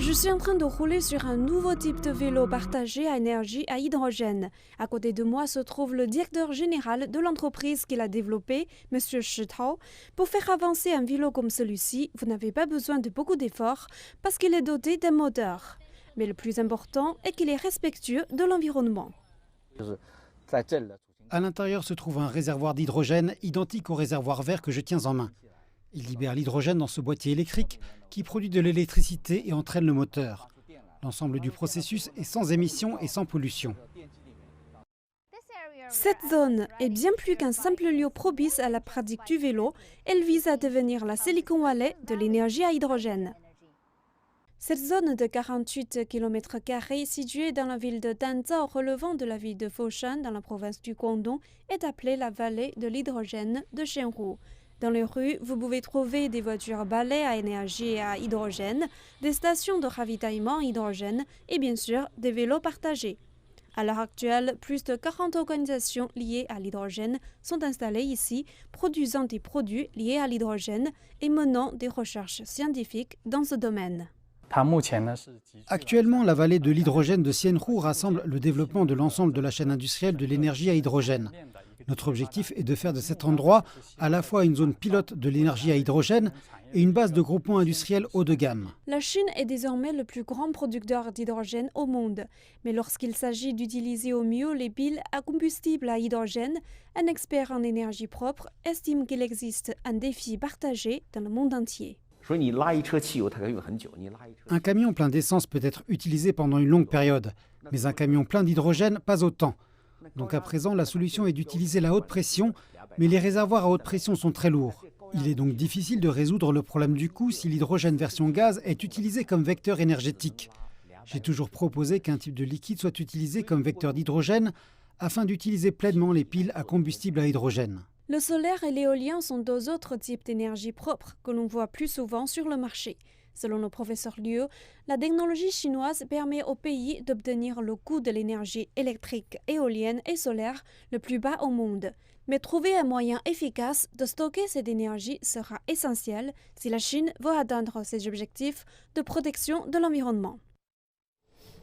Je suis en train de rouler sur un nouveau type de vélo partagé à énergie à hydrogène. À côté de moi se trouve le directeur général de l'entreprise qui l'a développé, M. Shi Tao. Pour faire avancer un vélo comme celui-ci, vous n'avez pas besoin de beaucoup d'efforts parce qu'il est doté d'un moteur. Mais le plus important est qu'il est respectueux de l'environnement. À l'intérieur se trouve un réservoir d'hydrogène identique au réservoir vert que je tiens en main. Il libère l'hydrogène dans ce boîtier électrique qui produit de l'électricité et entraîne le moteur. L'ensemble du processus est sans émission et sans pollution. Cette zone est bien plus qu'un simple lieu propice à la pratique du vélo. Elle vise à devenir la Silicon Valley de l'énergie à hydrogène. Cette zone de 48 km² située dans la ville de Danzhou relevant de la ville de Foshan dans la province du Guangdong est appelée la vallée de l'hydrogène de Shenhu. Dans les rues, vous pouvez trouver des voitures balais à énergie et à hydrogène, des stations de ravitaillement à hydrogène et bien sûr des vélos partagés. À l'heure actuelle, plus de 40 organisations liées à l'hydrogène sont installées ici, produisant des produits liés à l'hydrogène et menant des recherches scientifiques dans ce domaine. Actuellement, la vallée de l'hydrogène de Xianhu rassemble le développement de l'ensemble de la chaîne industrielle de l'énergie à hydrogène. Notre objectif est de faire de cet endroit à la fois une zone pilote de l'énergie à hydrogène et une base de groupements industriels haut de gamme. La Chine est désormais le plus grand producteur d'hydrogène au monde. Mais lorsqu'il s'agit d'utiliser au mieux les piles à combustible à hydrogène, un expert en énergie propre estime qu'il existe un défi partagé dans le monde entier. Un camion plein d'essence peut être utilisé pendant une longue période, mais un camion plein d'hydrogène, pas autant. Donc à présent, la solution est d'utiliser la haute pression, mais les réservoirs à haute pression sont très lourds. Il est donc difficile de résoudre le problème du coût si l'hydrogène version gaz est utilisé comme vecteur énergétique. J'ai toujours proposé qu'un type de liquide soit utilisé comme vecteur d'hydrogène afin d'utiliser pleinement les piles à combustible à hydrogène. Le solaire et l'éolien sont deux autres types d'énergie propre que l'on voit plus souvent sur le marché. Selon le professeur Liu, la technologie chinoise permet au pays d'obtenir le coût de l'énergie électrique, éolienne et solaire le plus bas au monde. Mais trouver un moyen efficace de stocker cette énergie sera essentiel si la Chine veut atteindre ses objectifs de protection de l'environnement.